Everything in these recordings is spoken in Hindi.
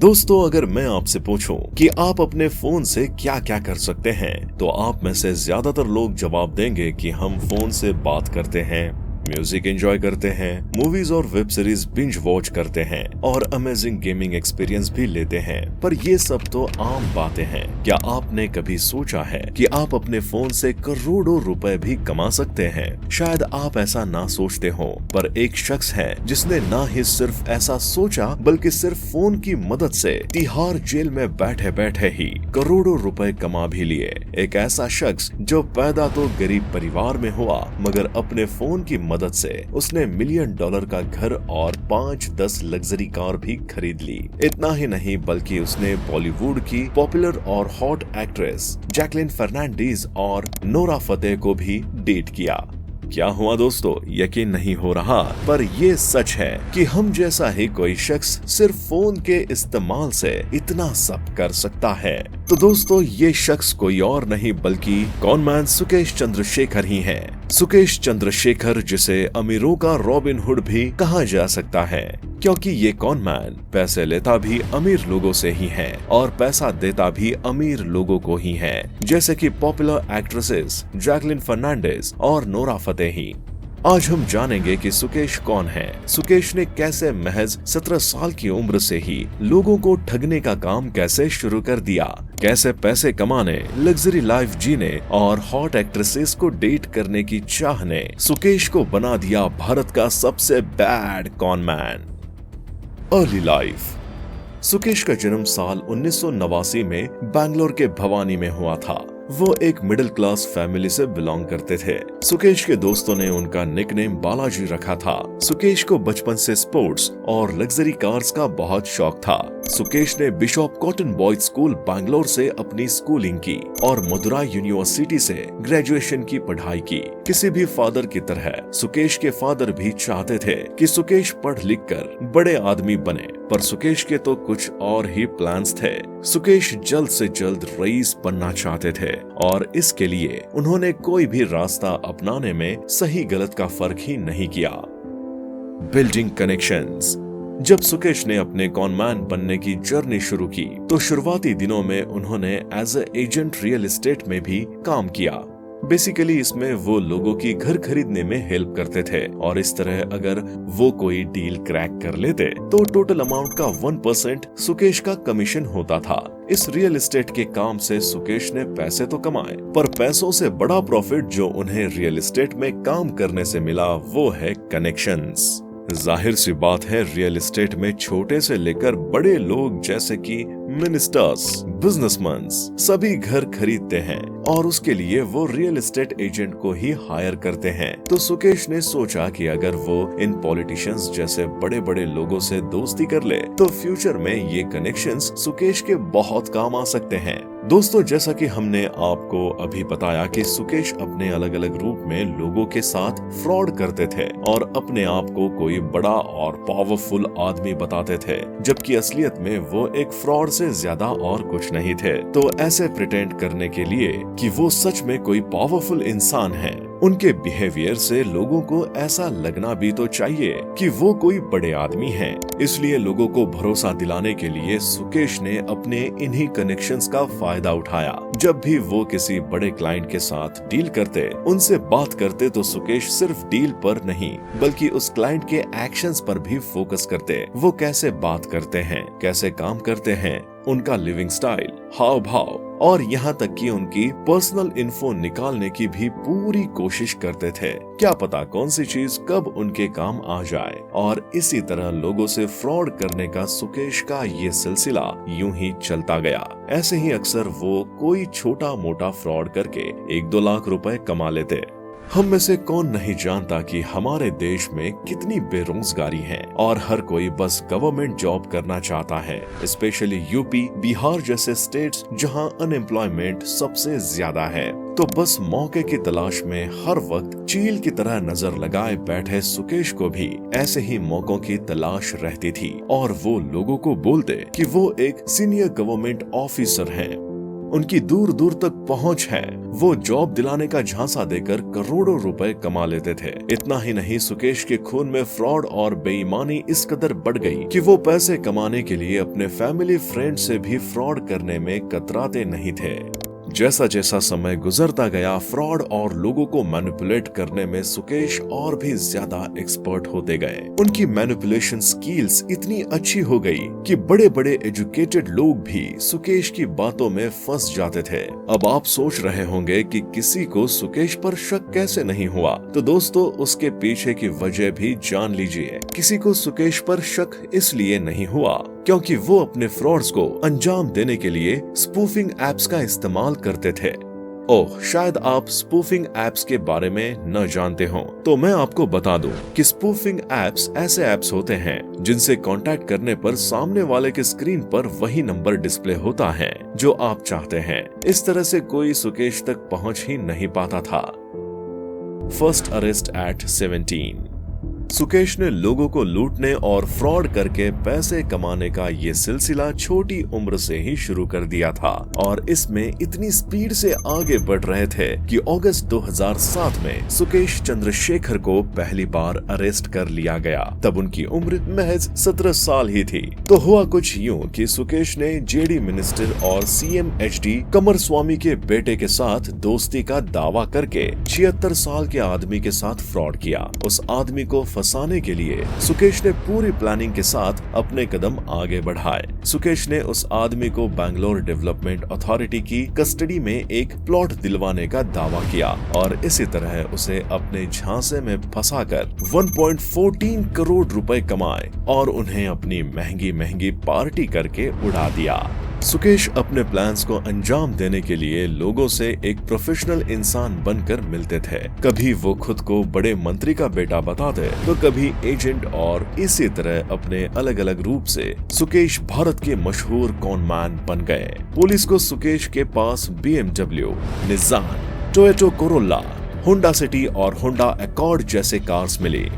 दोस्तों, अगर मैं आपसे पूछूं कि आप अपने फोन से क्या क्या कर सकते हैं, तो आप में से ज्यादातर लोग जवाब देंगे कि हम फोन से बात करते हैं, म्यूजिक एंजॉय करते हैं, मूवीज और वेब सीरीज बिंज वॉच करते हैं और अमेजिंग गेमिंग एक्सपीरियंस भी लेते हैं। पर ये सब तो आम बातें हैं। क्या आपने कभी सोचा है कि आप अपने फोन से करोड़ों रुपए भी कमा सकते हैं? शायद आप ऐसा ना सोचते हो, पर एक शख्स है जिसने ना ही सिर्फ ऐसा सोचा बल्कि सिर्फ फोन की मदद से तिहाड़ जेल में बैठे बैठे ही करोड़ों रुपए कमा भी लिए। एक ऐसा शख्स जो पैदा तो गरीब परिवार में हुआ, मगर अपने फोन की मदद से उसने $1 मिलियन का घर और 5-10 लग्जरी कार भी खरीद ली। इतना ही नहीं, बल्कि उसने बॉलीवुड की पॉपुलर और हॉट एक्ट्रेस जैकलिन फर्नांडीज और नोरा फतेही को भी डेट किया। क्या हुआ दोस्तों? यकीन नहीं हो रहा, पर ये सच है कि हम जैसा ही कोई शख्स सिर्फ फोन के इस्तेमाल से इतना सब कर सकता है। तो दोस्तों, ये शख्स कोई और नहीं बल्कि कॉनमैन सुकेश चंद्रशेखर ही है। सुकेश चंद्रशेखर, जिसे अमीरों का रॉबिन हुड भी कहा जा सकता है, क्योंकि ये कॉनमैन पैसे लेता भी अमीर लोगों से ही है और पैसा देता भी अमीर लोगों को ही है, जैसे कि पॉपुलर एक्ट्रेसेस जैकलिन फर्नांडीज और नोरा फतेही। आज हम जानेंगे कि सुकेश कौन है, सुकेश ने कैसे महज 17 साल की उम्र से ही लोगों को ठगने का काम कैसे शुरू कर दिया, कैसे पैसे कमाने, लग्जरी लाइफ जीने और हॉट एक्ट्रेसेस को डेट करने की चाह ने सुकेश को बना दिया भारत का सबसे bad conman. Early life. Sukesh का जन्म साल 1989 में बैंगलोर के भवानी में हुआ था। वो एक मिडिल क्लास फैमिली से बिलोंग करते थे। सुकेश के दोस्तों ने उनका निकनेम बालाजी रखा था। सुकेश को बचपन से स्पोर्ट्स और लग्जरी कार्स का बहुत शौक था। सुकेश ने Bishop cotton boys school Bangalore से अपनी स्कूलिंग की और मदुराई यूनिवर्सिटी से ग्रेजुएशन की पढ़ाई की। किसी भी फादर की तरह सुकेश के फादर भी चाहते थे कि सुकेश पढ़ लिख कर बड़े आदमी बने, पर सुकेश के तो कुछ और ही प्लान्स थे। सुकेश जल्द से जल्द रईस बनना चाहते थे और इसके लिए उन्होंने कोई भी रास्ता अपनाने में सही गलत का फर्क ही नहीं किया। Building connections. जब सुकेश ने अपने कॉनमैन बनने की जर्नी शुरू की, तो शुरुआती दिनों में उन्होंने as a agent real estate में भी काम किया। बेसिकली इसमें वो लोगों की घर खरीदने में हेल्प करते थे और इस तरह अगर वो कोई डील क्रैक कर लेते तो टोटल अमाउंट का 1% सुकेश का कमीशन होता था। इस रियल एस्टेट के काम से सुकेश ने पैसे तो कमाए, पर पैसों से बड़ा प्रॉफिट जो उन्हें रियल एस्टेट में काम करने से मिला वो है कनेक्शंस। जाहिर सी बात है, रियल एस्टेट में छोटे से लेकर बड़े लोग जैसे कि मिनिस्टर्स, बिजनेसमैन सभी घर खरीदते हैं और उसके लिए वो रियल एस्टेट एजेंट को ही हायर करते हैं। तो सुकेश ने सोचा कि अगर वो इन पॉलिटिशियंस जैसे बड़े बड़े लोगों से दोस्ती कर ले तो फ्यूचर में ये कनेक्शंस सुकेश के बहुत काम आ सकते हैं। दोस्तों, जैसा कि हमने आपको अभी बताया कि सुकेश अपने अलग अलग रूप में लोगों के साथ फ्रॉड करते थे और अपने आप को कोई बड़ा और पावरफुल आदमी बताते थे, जबकि असलियत में वो एक फ्रॉड से ज्यादा और कुछ नहीं थे। तो ऐसे प्रिटेंड करने के लिए कि वो सच में कोई पावरफुल इंसान है, उनके बिहेवियर से लोगों को ऐसा लगना भी तो चाहिए कि वो कोई बड़े आदमी हैं। इसलिए लोगों को भरोसा दिलाने के लिए सुकेश ने अपने इन्हीं कनेक्शंस का फायदा उठाया। जब भी वो किसी बड़े क्लाइंट के साथ डील करते, उनसे बात करते, तो सुकेश सिर्फ डील पर नहीं बल्कि उस क्लाइंट के एक्शंस पर भी फोकस करते। वो कैसे बात करते हैं, कैसे काम करते हैं, उनका लिविंग स्टाइल, हाव भाव और यहाँ तक कि उनकी पर्सनल इन्फो निकालने की भी पूरी कोशिश करते थे। क्या पता कौन सी चीज कब उनके काम आ जाए। और इसी तरह लोगों से फ्रॉड करने का सुकेश का ये सिलसिला यूं ही चलता गया। ऐसे ही अक्सर वो कोई छोटा मोटा फ्रॉड करके 1-2 लाख रुपए कमा लेते। हम में से कौन नहीं जानता कि हमारे देश में कितनी बेरोजगारी है और हर कोई बस गवर्नमेंट जॉब करना चाहता है, स्पेशली यूपी, बिहार जैसे स्टेट्स जहां अनएम्प्लॉयमेंट सबसे ज्यादा है। तो बस मौके की तलाश में हर वक्त चील की तरह नजर लगाए बैठे सुकेश को भी ऐसे ही मौकों की तलाश रहती थी और वो लोगों को बोलते कि वो एक सीनियर गवर्नमेंट ऑफिसर हैं। उनकी दूर दूर तक पहुंच है। वो जॉब दिलाने का झांसा देकर करोड़ों रुपए कमा लेते थे। इतना ही नहीं, सुकेश के खून में फ्रॉड और बेईमानी इस कदर बढ़ गई कि वो पैसे कमाने के लिए अपने फैमिली फ्रेंड से भी फ्रॉड करने में कतराते नहीं थे। जैसा जैसा समय गुजरता गया, फ्रॉड और लोगों को मैनिपुलेट करने में सुकेश और भी ज्यादा एक्सपर्ट होते गए। उनकी मैनिपुलेशन स्किल्स इतनी अच्छी हो गई कि बड़े बड़े एजुकेटेड लोग भी सुकेश की बातों में फंस जाते थे। अब आप सोच रहे होंगे कि किसी को सुकेश पर शक कैसे नहीं हुआ, तो दोस्तों उसके पीछे की वजह भी जान लीजिए। किसी को सुकेश पर शक इसलिए नहीं हुआ क्योंकि वो अपने फ्रॉड्स को अंजाम देने के लिए स्पूफिंग एप्स का इस्तेमाल करते थे। ओह, शायद आप स्पूफिंग एप्स के बारे में न जानते हो, तो मैं आपको बता दूं कि स्पूफिंग एप्स ऐसे एप्स होते हैं जिनसे कांटेक्ट करने पर सामने वाले के स्क्रीन पर वही नंबर डिस्प्ले होता है जो आप चाहते हैं। इस तरह से कोई सुकेश तक पहुंच ही नहीं पाता था। First arrest eight 17। सुकेश ने लोगों को लूटने और फ्रॉड करके पैसे कमाने का ये सिलसिला छोटी उम्र से ही शुरू कर दिया था और इसमें इतनी स्पीड से आगे बढ़ रहे थे कि अगस्त 2007 में सुकेश चंद्रशेखर को पहली बार अरेस्ट कर लिया गया। तब उनकी उम्र महज 17 साल ही थी। तो हुआ कुछ यूं कि सुकेश ने जेडी मिनिस्टर और सीएम एचडी कुमारस्वामी के बेटे के साथ दोस्ती का दावा करके 76 साल के आदमी के साथ फ्रॉड किया। उस आदमी को फंसाने के लिए सुकेश ने पूरी प्लानिंग के साथ अपने कदम आगे बढ़ाए। सुकेश ने उस आदमी को बैंगलोर डेवलपमेंट अथॉरिटी की कस्टडी में एक प्लॉट दिलवाने का दावा किया और इसी तरह उसे अपने झांसे में फंसाकर 1.14 करोड़ रुपए कमाए और उन्हें अपनी महंगी महंगी पार्टी करके उड़ा दिया। सुकेश अपने प्लान्स को अंजाम देने के लिए लोगों से एक प्रोफेशनल इंसान बनकर मिलते थे। कभी वो खुद को बड़े मंत्री का बेटा बताते तो कभी एजेंट, और इसी तरह अपने अलग अलग रूप से सुकेश भारत के मशहूर कॉनमैन बन गए। पुलिस को सुकेश के पास BMW, Nissan, Toyota Corolla, Honda city और होंडा अकॉर्ड जैसे कार्स मिली,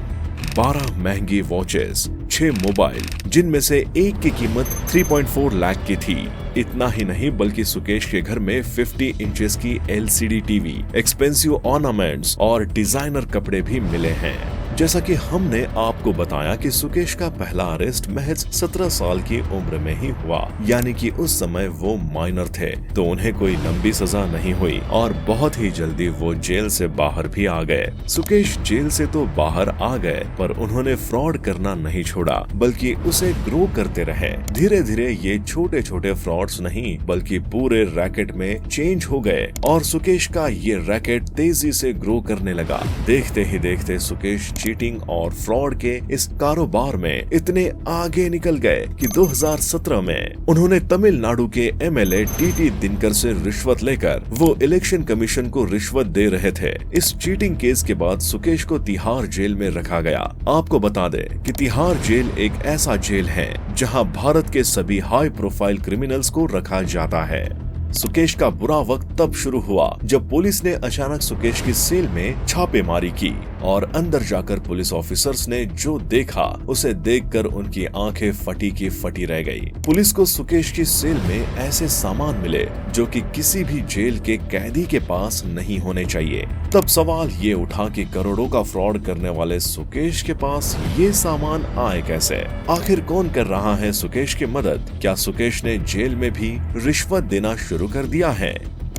12 महंगी वॉचेस, 6 मोबाइल जिनमें से एक की कीमत 3.4 लाख की थी। इतना ही नहीं बल्कि सुकेश के घर में 50 इंचेस की LCD टीवी, एक्सपेंसिव ऑर्नामेंट्स और डिजाइनर कपड़े भी मिले हैं। जैसा कि हमने आपको बताया कि सुकेश का पहला अरेस्ट महज 17 साल की उम्र में ही हुआ, यानी कि उस समय वो माइनर थे, तो उन्हें कोई लंबी सजा नहीं हुई और बहुत ही जल्दी वो जेल से बाहर भी आ गए। सुकेश जेल से तो बाहर आ गए पर उन्होंने फ्रॉड करना नहीं छोड़ा, बल्कि उसे ग्रो करते रहे। धीरे धीरे ये छोटे छोटे फ्रॉड्स नहीं बल्कि पूरे रैकेट में चेंज हो गए और सुकेश का ये रैकेट तेजी से ग्रो करने लगा। देखते ही देखते सुकेश चीटिंग और फ्रॉड के इस कारोबार में इतने आगे निकल गए कि 2017 में उन्होंने तमिलनाडु के MLA TT दिनकर से रिश्वत लेकर, वो इलेक्शन कमीशन को रिश्वत दे रहे थे। इस चीटिंग केस के बाद सुकेश को तिहाड़ जेल में रखा गया। आपको बता दें कि तिहाड़ जेल एक ऐसा जेल है जहां भारत के सभी हाई प्रोफाइल क्रिमिनल्स को रखा जाता है। सुकेश का बुरा वक्त तब शुरू हुआ जब पुलिस ने अचानक सुकेश की सेल में छापेमारी की और अंदर जाकर पुलिस ऑफिसर्स ने जो देखा उसे देखकर उनकी आंखें फटी की फटी रह गई। पुलिस को सुकेश की सेल में ऐसे सामान मिले जो कि किसी भी जेल के कैदी के पास नहीं होने चाहिए। तब सवाल ये उठा कि करोड़ों का फ्रॉड करने वाले सुकेश के पास ये सामान आए कैसे? आखिर कौन कर रहा है सुकेश की मदद? क्या सुकेश ने जेल में भी रिश्वत देना शुरू कर दिया है?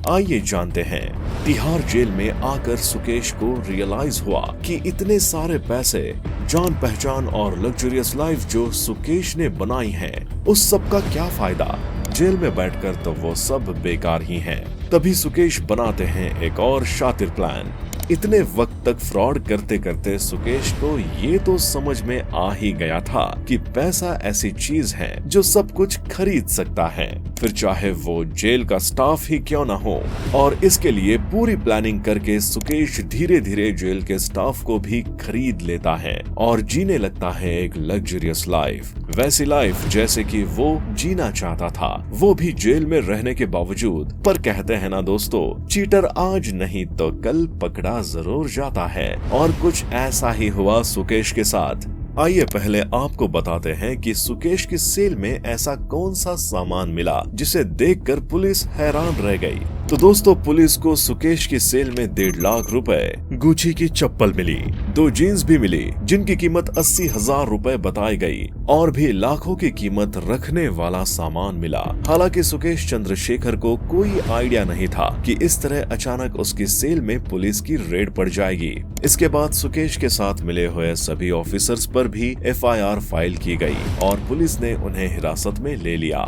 आइए जानते हैं। तिहाड़ जेल में आकर सुकेश को रियलाइज हुआ कि इतने सारे पैसे, जान पहचान और लग्जरियस लाइफ जो सुकेश ने बनाई है, उस सब का क्या फायदा? जेल में बैठकर तो वो सब बेकार ही हैं। तभी सुकेश बनाते हैं एक और शातिर प्लान। इतने वक्त तक फ्रॉड करते करते सुकेश को ये तो समझ में आ ही गया था कि पैसा ऐसी चीज है जो सब कुछ खरीद सकता है, फिर चाहे वो जेल का स्टाफ ही क्यों ना हो। और इसके लिए पूरी प्लानिंग करके सुकेश धीरे धीरे जेल के स्टाफ को भी खरीद लेता है और जीने लगता है एक लग्जरियस लाइफ, वैसी लाइफ जैसे कि वो जीना चाहता था, वो भी जेल में रहने के बावजूद। पर कहते हैं ना दोस्तों, चीटर आज नहीं तो कल पकड़ा जरूर जाता है, और कुछ ऐसा ही हुआ सुकेश के साथ। आइए पहले आपको बताते हैं कि सुकेश की सेल में ऐसा कौन सा सामान मिला जिसे देखकर पुलिस हैरान रह गई। तो दोस्तों, पुलिस को सुकेश की सेल में 1.5 लाख रुपए गुची की चप्पल मिली, 2 जीन्स भी मिली जिनकी कीमत 80,000 रुपए बताई गई, और भी लाखों की कीमत रखने वाला सामान मिला। हालांकि सुकेश चंद्रशेखर को कोई आइडिया नहीं था कि इस तरह अचानक उसकी सेल में पुलिस की रेड पड़ जाएगी। इसके बाद सुकेश के साथ मिले हुए सभी ऑफिसर्स पर भी FIR फाइल की गई और पुलिस ने उन्हें हिरासत में ले लिया।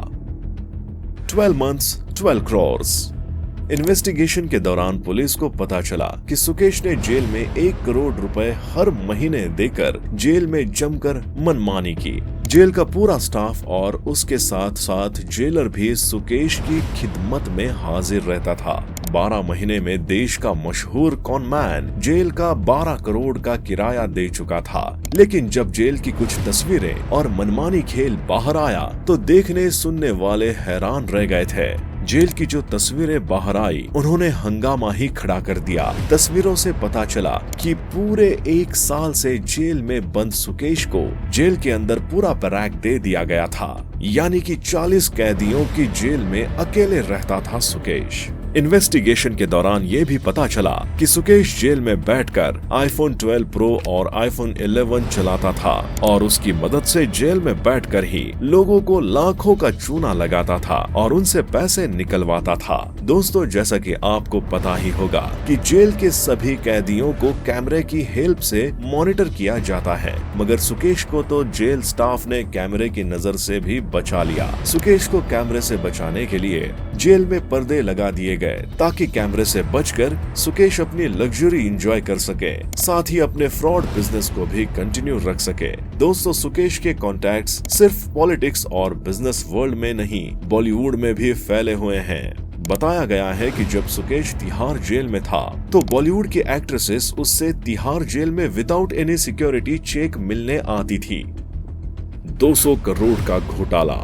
12 months 12 crores। इन्वेस्टिगेशन के दौरान पुलिस को पता चला कि सुकेश ने जेल में 1 करोड़ रुपए हर महीने देकर जेल में जमकर मनमानी की। जेल का पूरा स्टाफ और उसके साथ साथ जेलर भी सुकेश की खिदमत में हाजिर रहता था। 12 महीने में देश का मशहूर कॉनमैन जेल का 12 करोड़ का किराया दे चुका था। लेकिन जब जेल की कुछ तस्वीरें और मनमानी खेल बाहर आया तो देखने सुनने वाले हैरान रह गए थे। जेल की जो तस्वीरें बाहर आई उन्होंने हंगामा ही खड़ा कर दिया। तस्वीरों से पता चला कि पूरे 1 साल से जेल में बंद सुकेश को जेल के अंदर पूरा बैरक दे दिया गया था, यानी कि 40 कैदियों की जेल में अकेले रहता था सुकेश। इन्वेस्टिगेशन के दौरान ये भी पता चला कि सुकेश जेल में बैठकर iPhone 12 Pro और iPhone 11 चलाता था और उसकी मदद से जेल में बैठकर ही लोगों को लाखों का चूना लगाता था और उनसे पैसे निकलवाता था। दोस्तों, जैसा कि आपको पता ही होगा कि जेल के सभी कैदियों को कैमरे की हेल्प से मॉनिटर किया जाता है, मगर सुकेश को तो जेल स्टाफ ने कैमरे की नजर से भी बचा लिया। सुकेश को कैमरे से बचाने के लिए जेल में पर्दे लगा दिए गए ताकि कैमरे से बचकर सुकेश अपनी लग्जरी एंजॉय कर सके, साथ ही अपने फ्रॉड बिजनेस को भी कंटिन्यू रख सके। दोस्तों, सुकेश के कॉन्टैक्ट्स सिर्फ पॉलिटिक्स और बिजनेस वर्ल्ड में नहीं, बॉलीवुड में भी फैले हुए हैं। बताया गया है कि जब सुकेश तिहाड़ जेल में था तो बॉलीवुड की एक्ट्रेसेस उससे तिहाड़ जेल में विदाउट एनी सिक्योरिटी चेक मिलने आती थी। 200 करोड़ का घोटाला।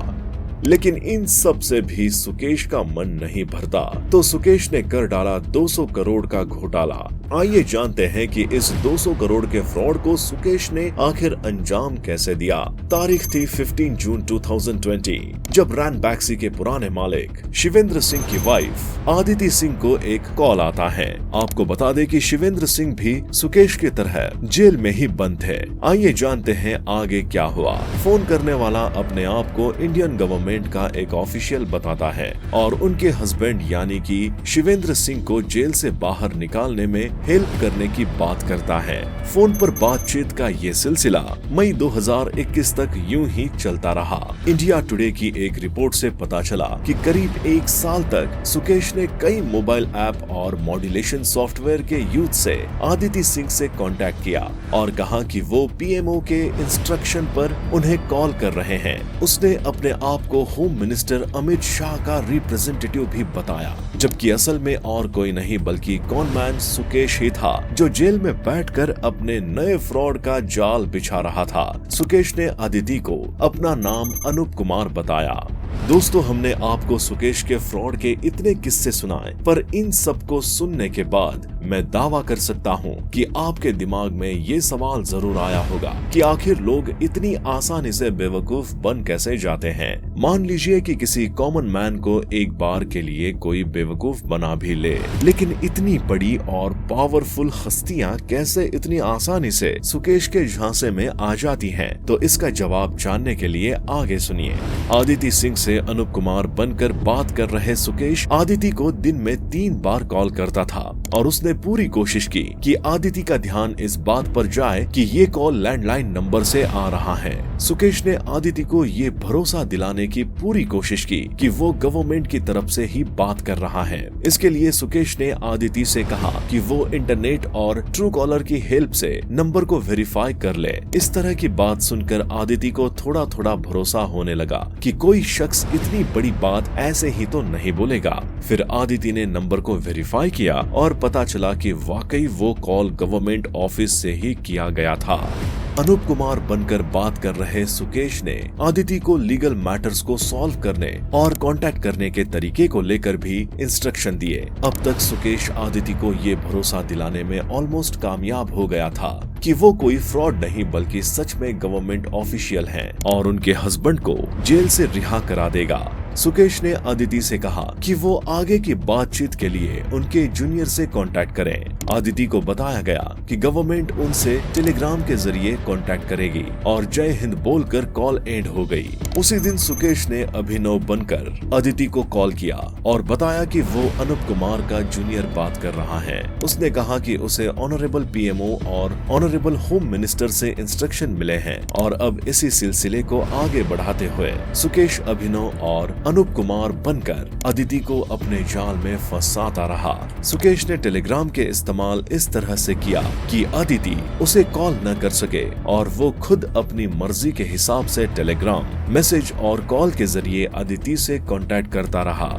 लेकिन इन सब से भी सुकेश का मन नहीं भरता, तो सुकेश ने कर डाला 200 करोड़ का घोटाला। आइए जानते हैं कि इस 200 करोड़ के फ्रॉड को सुकेश ने आखिर अंजाम कैसे दिया। तारीख थी 15 जून 2020, जब रैन बैक्सी के पुराने मालिक शिवेंद्र सिंह की वाइफ आदिति सिंह को एक कॉल आता है। आपको बता दें कि शिवेंद्र सिंह भी सुकेश की तरह जेल में ही बंद थे। आइए जानते हैं आगे क्या हुआ। फोन करने वाला अपने आप को इंडियन गवर्नमेंट का एक ऑफिशियल बताता है और उनके हस्बैंड यानी कि शिवेंद्र सिंह को जेल से बाहर निकालने में हेल्प करने की बात करता है। फोन पर बातचीत का ये सिलसिला मई 2021 तक यूं ही चलता रहा। इंडिया टुडे की एक रिपोर्ट से पता चला कि करीब 1 साल तक सुकेश ने कई मोबाइल ऐप और मॉड्यूलेशन सॉफ्टवेयर के यूज से आदिति सिंह से कांटेक्ट किया और कहा कि वो PMO के इंस्ट्रक्शन पर उन्हें कॉल कर रहे हैं। उसने अपने आप को होम मिनिस्टर अमित शाह का रिप्रेजेंटेटिव भी बताया, जबकि असल में और कोई नहीं बल्कि कॉनमैन सुकेश ही था जो जेल में बैठकर अपने नए फ्रॉड का जाल बिछा रहा था। सुकेश ने आदिति को अपना नाम अनूप कुमार बताया। दोस्तों, हमने आपको सुकेश के फ्रॉड के इतने किस्से सुनाए, पर इन सब को सुनने के बाद मैं दावा कर सकता हूँ कि आपके दिमाग में ये सवाल जरूर आया होगा कि आखिर लोग इतनी आसानी से बेवकूफ बन कैसे जाते हैं। मान लीजिए कि किसी कॉमन मैन को एक बार के लिए कोई बेवकूफ बना भी ले, लेकिन इतनी बड़ी और पावरफुल हस्तियां कैसे इतनी आसानी से सुकेश के झांसे में आ जाती हैं? तो इसका जवाब जानने के लिए आगे सुनिए। आदिति सिंह से अनूप कुमार बनकर बात कर रहे सुकेश आदिति को दिन में 3 बार कॉल करता था और उसने पूरी कोशिश की कि आदिति का ध्यान इस बात पर जाए कि ये कॉल लैंडलाइन नंबर से आ रहा है। सुकेश ने आदिति को ये भरोसा दिलाने की पूरी कोशिश की कि वो गवर्नमेंट की तरफ से ही बात कर रहा है। इसके लिए सुकेश ने आदिति से कहा कि वो इंटरनेट और ट्रू कॉलर की हेल्प से नंबर को वेरीफाई कर ले। इस तरह की बात सुनकर आदिति को थोड़ा थोड़ा भरोसा होने लगा कि कोई शख्स इतनी बड़ी बात ऐसे ही तो नहीं बोलेगा। फिर आदिति ने नंबर को वेरीफाई किया और पता चला कि वाकई वो कॉल गवर्नमेंट ऑफिस से ही किया गया था। अनूप कुमार बनकर बात कर रहे सुकेश ने आदिति को लीगल मैटर्स को सॉल्व करने और कांटेक्ट करने के तरीके को लेकर भी इंस्ट्रक्शन दिए। अब तक सुकेश आदिति को ये भरोसा दिलाने में ऑलमोस्ट कामयाब हो गया था कि वो कोई फ्रॉड नहीं बल्कि सच में गवर्नमेंट ऑफिशियल हैं और उनके हस्बैंड को जेल से रिहा करा देगा। सुकेश ने आदिति से कहा कि वो आगे की बातचीत के लिए उनके जूनियर से कांटेक्ट करें। आदिति को बताया गया कि गवर्नमेंट उनसे टेलीग्राम के जरिए कांटेक्ट करेगी और जय हिंद बोलकर कॉल एंड हो गई। उसी दिन सुकेश ने अभिनव बनकर आदिति को कॉल किया और बताया कि वो अनूप कुमार का जूनियर बात कर रहा है। उसने कहा कि उसे ऑनरेबल पीएमओ और ऑनरेबल होम मिनिस्टर से इंस्ट्रक्शन मिले हैं और अब इसी सिलसिले को आगे बढ़ाते हुए सुकेश अभिनव और अनूप कुमार बनकर आदिति को अपने जाल में फंसाता रहा। सुकेश ने टेलीग्राम के इस्तेमाल इस तरह से किया कि आदिति उसे कॉल न कर सके और वो खुद अपनी मर्जी के हिसाब से टेलीग्राम, मैसेज और कॉल के जरिए आदिति से कांटेक्ट करता रहा।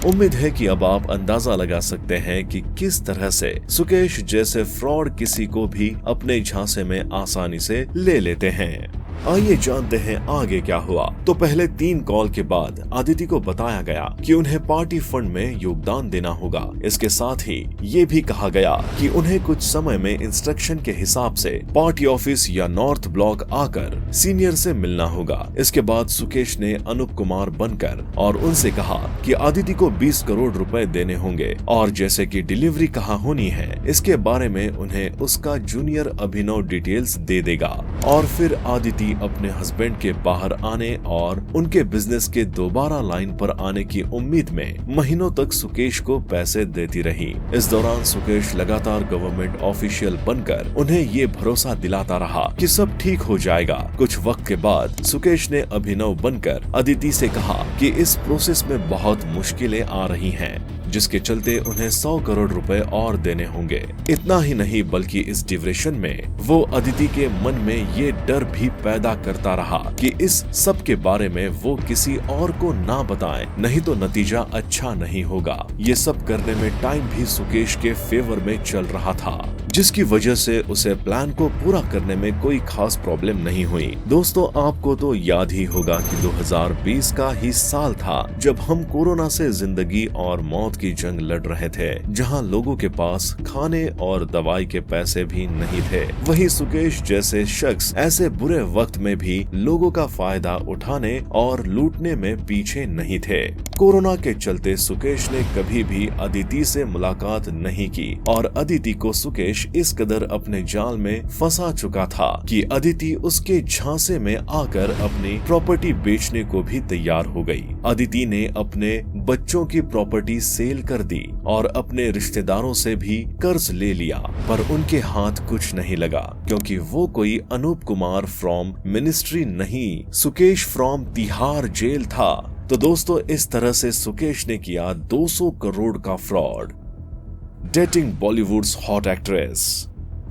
उम्मीद है कि अब आप अंदाजा लगा सकते हैं कि किस तरह से सुकेश जैसे फ्रॉड किसी को भी अपने झांसे में आसानी से ले लेते हैं। आइए जानते हैं आगे क्या हुआ। तो पहले 3 कॉल के बाद आदिति को बताया गया कि उन्हें पार्टी फंड में योगदान देना होगा। इसके साथ ही ये भी कहा गया कि उन्हें कुछ समय में इंस्ट्रक्शन के हिसाब से पार्टी ऑफिस या नॉर्थ ब्लॉक आकर सीनियर से मिलना होगा। इसके बाद सुकेश ने अनूप कुमार बनकर और उनसे कहा कि आदिति को 20 करोड़ रुपए देने होंगे और जैसे कि डिलीवरी कहाँ होनी है इसके बारे में उन्हें उसका जूनियर अभिनव डिटेल्स दे देगा। और फिर आदिति अपने हस्बैंड के बाहर आने और उनके बिजनेस के दोबारा लाइन पर आने की उम्मीद में महीनों तक सुकेश को पैसे देती रही। इस दौरान सुकेश लगातार गवर्नमेंट ऑफिशियल बनकर उन्हें ये भरोसा दिलाता रहा कि सब ठीक हो जाएगा। कुछ वक्त के बाद सुकेश ने अभिनव बनकर आदिति से कहा कि इस प्रोसेस में बहुत मुश्किलें आ रही हैं, जिसके चलते उन्हें 100 करोड़ रुपए और देने होंगे। इतना ही नहीं बल्कि इस ड्यूरेशन में वो आदिति के मन में ये डर भी पैदा करता रहा कि इस सब के बारे में वो किसी और को ना बताएं, नहीं तो नतीजा अच्छा नहीं होगा। ये सब करने में टाइम भी सुकेश के फेवर में चल रहा था, जिसकी वजह से उसे प्लान को पूरा करने में कोई खास प्रॉब्लम नहीं हुई। दोस्तों, आपको तो याद ही होगा कि 2020 का ही साल था जब हम कोरोना से जिंदगी और मौत की जंग लड़ रहे थे, जहां लोगों के पास खाने और दवाई के पैसे भी नहीं थे। वहीं सुकेश जैसे शख्स ऐसे बुरे वक्त में भी लोगों का फायदा उठाने और लूटने में पीछे नहीं थे। कोरोना के चलते सुकेश ने कभी भी अदिति से मुलाकात नहीं की और अदिति को सुकेश इस कदर अपने जाल में फंसा चुका था कि अदिति उसके झांसे में आकर अपनी प्रॉपर्टी बेचने को भी तैयार हो गई। अदिति ने अपने बच्चों की प्रॉपर्टी सेल कर दी और अपने रिश्तेदारों से भी कर्ज ले लिया, पर उनके हाथ कुछ नहीं लगा क्योंकि वो कोई अनूप कुमार फ्रॉम मिनिस्ट्री नहीं, सुकेश फ्रॉम तिहाड़ जेल था। तो दोस्तों, इस तरह से सुकेश ने किया 200 करोड़ का fraud dating Bollywoods hot actress.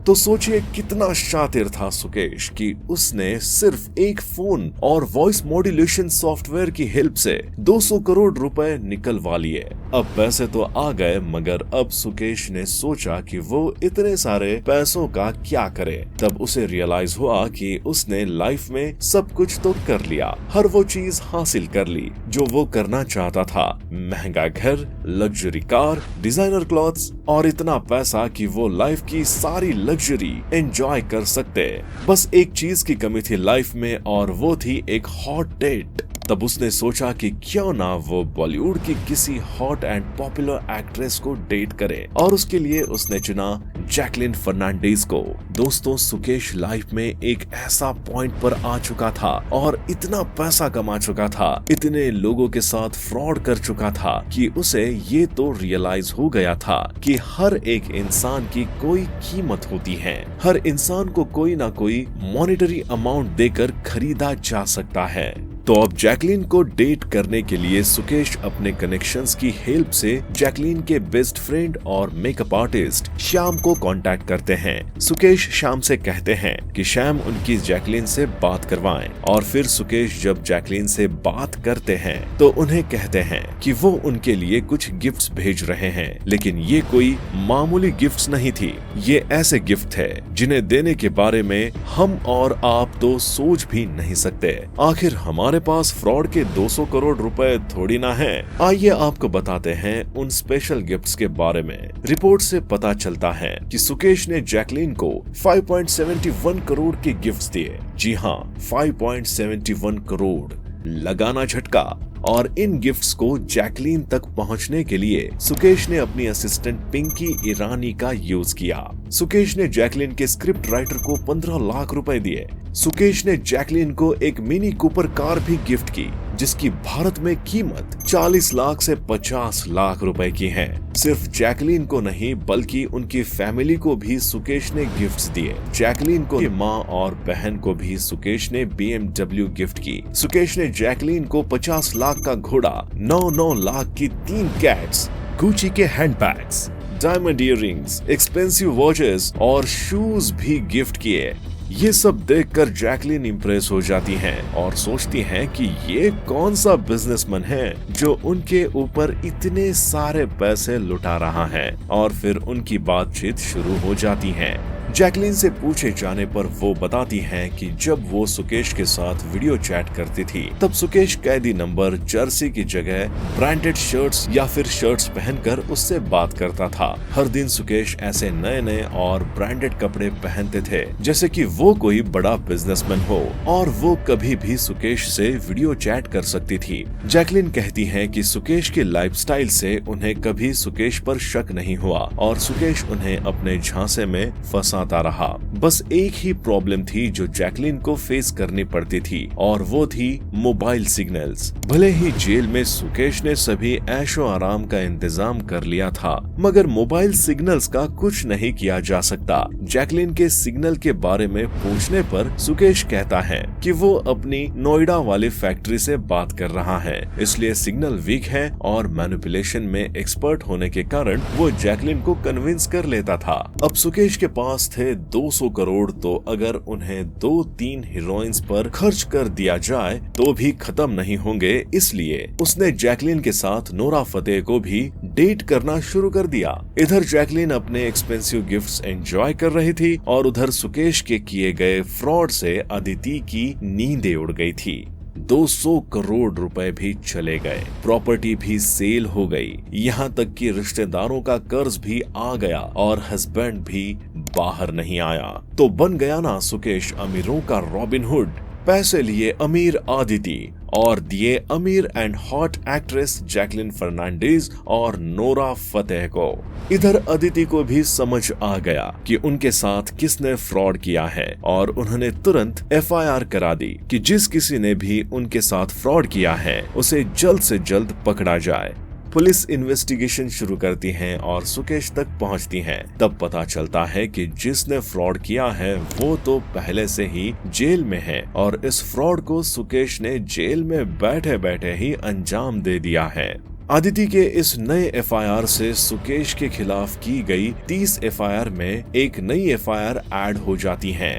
तो सोचिए कितना शातिर था सुकेश कि उसने सिर्फ एक फोन और वॉइस मॉड्यूलेशन सॉफ्टवेयर की हेल्प से 200 करोड़ रुपए निकलवा लिए। अब पैसे तो आ गए, मगर अब सुकेश ने सोचा कि वो इतने सारे पैसों का क्या करे। तब उसे रियलाइज हुआ कि उसने लाइफ में सब कुछ तो कर लिया, हर वो चीज हासिल कर ली जो वो करना चाहता था। महंगा घर, लग्जरी कार, डिजाइनर क्लॉथ्स और इतना पैसा कि वो लाइफ की सारी लग्जरी एंजॉय कर सकते। बस एक चीज की कमी थी लाइफ में और वो थी एक हॉट डेट। तब उसने सोचा कि क्यों ना वो बॉलीवुड की किसी हॉट एंड पॉपुलर एक्ट्रेस को डेट करे और उसके लिए उसने चुना जैकलिन फर्नांडीज को। दोस्तों, सुकेश लाइफ में एक ऐसा पॉइंट पर आ चुका था और इतना पैसा कमा चुका था, इतने लोगों के साथ फ्रॉड कर चुका था कि उसे ये तो रियलाइज हो गया था कि हर एक इंसान की कोई कीमत होती है। हर इंसान को कोई ना कोई मॉनेटरी अमाउंट देकर खरीदा जा सकता है। तो अब जैकलीन को डेट करने के लिए सुकेश अपने कनेक्शंस की हेल्प से जैकलीन के बेस्ट फ्रेंड और मेकअप आर्टिस्ट श्याम को कांटेक्ट करते हैं। सुकेश श्याम से कहते हैं कि श्याम उनकी जैकलीन से बात करवाएं और फिर सुकेश जब जैकलीन से बात करते हैं तो उन्हें कहते हैं कि वो उनके लिए कुछ गिफ्ट्स भेज रहे हैं, लेकिन ये कोई मामूली गिफ्ट्स नहीं थी। ये ऐसे गिफ्ट है जिन्हें देने के बारे में हम और आप तो सोच भी नहीं सकते। आखिर हमारे पास फ्रॉड के 200 करोड़ रुपए थोड़ी ना है। आइए आपको बताते हैं उन स्पेशल गिफ्ट्स के बारे में। रिपोर्ट से पता चलता है कि सुकेश ने जैकलीन को 5.71 करोड़ के गिफ्ट्स दिए। जी हाँ, 5.71 करोड़, लगाना झटका। और इन गिफ्ट्स को जैकलीन तक पहुंचने के लिए सुकेश ने अपनी असिस्टेंट पिंकी ईरानी का यूज किया। सुकेश ने जैकलीन के स्क्रिप्ट राइटर को 15 लाख रुपए दिए। सुकेश ने जैकलीन को एक मिनी कूपर कार भी गिफ्ट की, जिसकी भारत में कीमत 40 लाख से 50 लाख रुपए की है। सिर्फ जैकलीन को नहीं बल्कि उनकी फैमिली को भी सुकेश ने गिफ्ट्स दिए। जैकलीन को माँ और बहन को भी सुकेश ने BMW गिफ्ट की। सुकेश ने जैकलीन को 50 लाख का घोड़ा, 9 लाख की 3 कैट्स, गुची के handbags, diamond earrings, expensive watches और शूज भी गिफ्ट किए। ये सब देखकर जैकलीन इम्प्रेस हो जाती हैं और सोचती हैं कि ये कौन सा बिजनेसमैन है जो उनके ऊपर इतने सारे पैसे लुटा रहा है। और फिर उनकी बातचीत शुरू हो जाती है। जैकलीन से पूछे जाने पर वो बताती हैं कि जब वो सुकेश के साथ वीडियो चैट करती थी तब सुकेश कैदी नंबर जर्सी की जगह ब्रांडेड शर्ट्स या फिर शर्ट्स पहनकर उससे बात करता था। हर दिन सुकेश ऐसे नए नए और ब्रांडेड कपड़े पहनते थे जैसे कि वो कोई बड़ा बिजनेसमैन हो, और वो कभी भी सुकेश से वीडियो चैट कर सकती थी। जैकलीन कहती है कि सुकेश के लाइफस्टाइल से उन्हें कभी सुकेश पर शक नहीं हुआ और सुकेश उन्हें अपने झांसे में फंसाता रहा। बस एक ही प्रॉब्लम थी जो जैकलीन को फेस करनी पड़ती थी, और वो थी मोबाइल सिग्नल्स। भले ही जेल में सुकेश ने सभी ऐशो आराम का इंतजाम कर लिया था, मगर मोबाइल सिग्नल्स का कुछ नहीं किया जा सकता। जैकलीन के सिग्नल के बारे में पूछने पर सुकेश कहता है कि वो अपनी नोएडा वाली फैक्ट्री से बात कर रहा है, इसलिए सिग्नल वीक है, और मैनिपुलेशन में एक्सपर्ट होने के कारण वो जैकलीन को कन्विंस कर लेता था। अब सुकेश के पास थे 200 करोड़, तो अगर उन्हें 2-3 हीरोइंस पर खर्च कर दिया जाए तो भी खत्म नहीं होंगे, इसलिए उसने जैकलीन के साथ नोरा फतेह को भी डेट करना शुरू कर दिया। इधर जैकलीन अपने एक्सपेंसिव गिफ्ट्स एंजॉय कर रही थी और उधर सुकेश के किए गए फ्रॉड से अदिति की नींदें उड़ गई थी। 200 करोड़ रुपए भी चले गए, प्रॉपर्टी भी सेल हो गई, यहाँ तक कि रिश्तेदारों का कर्ज भी आ गया और हस्बैंड भी बाहर नहीं आया। तो बन गया ना सुकेश अमीरों का रॉबिन हुड। पैसे लिए अमीर आदिति और दिए अमीर and hot actress Jacqueline Fernandez और नोरा फतेह को। इधर अदिति को भी समझ आ गया कि उनके साथ किसने फ्रॉड किया है, और उन्होंने तुरंत FIR करा दी कि जिस किसी ने भी उनके साथ फ्रॉड किया है उसे जल्द से जल्द पकड़ा जाए। पुलिस इन्वेस्टिगेशन शुरू करती है और सुकेश तक पहुंचती है। तब पता चलता है कि जिसने फ्रॉड किया है वो तो पहले से ही जेल में है, और इस फ्रॉड को सुकेश ने जेल में बैठे बैठे ही अंजाम दे दिया है। आदिति के इस नए FIR से सुकेश के खिलाफ की गई 30 FIR में एक नई FIR ऐड हो जाती है।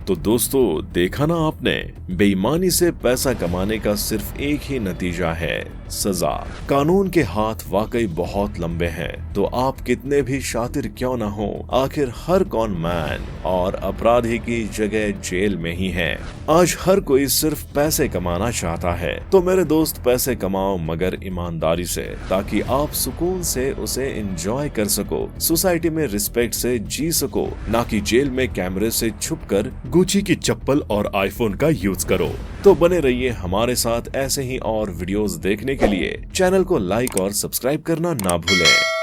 तो दोस्तों, देखा ना आपने, बेईमानी से पैसा कमाने का सिर्फ एक ही नतीजा है, सजा। कानून के हाथ वाकई बहुत लंबे हैं, तो आप कितने भी शातिर क्यों ना हो, आखिर हर कॉन मैन और अपराधी की जगह जेल में ही है। आज हर कोई सिर्फ पैसे कमाना चाहता है, तो मेरे दोस्त पैसे कमाओ मगर ईमानदारी से, ताकि आप सुकून से उसे एंजॉय कर सको, सोसाइटी में रिस्पेक्ट से जी सको, ना कि जेल में कैमरे से छुपकर गुची की चप्पल और आईफोन का यूज करो। तो बने रहिए हमारे साथ ऐसे ही और वीडियोस देखने के लिए। चैनल को लाइक और सब्सक्राइब करना ना भूलें।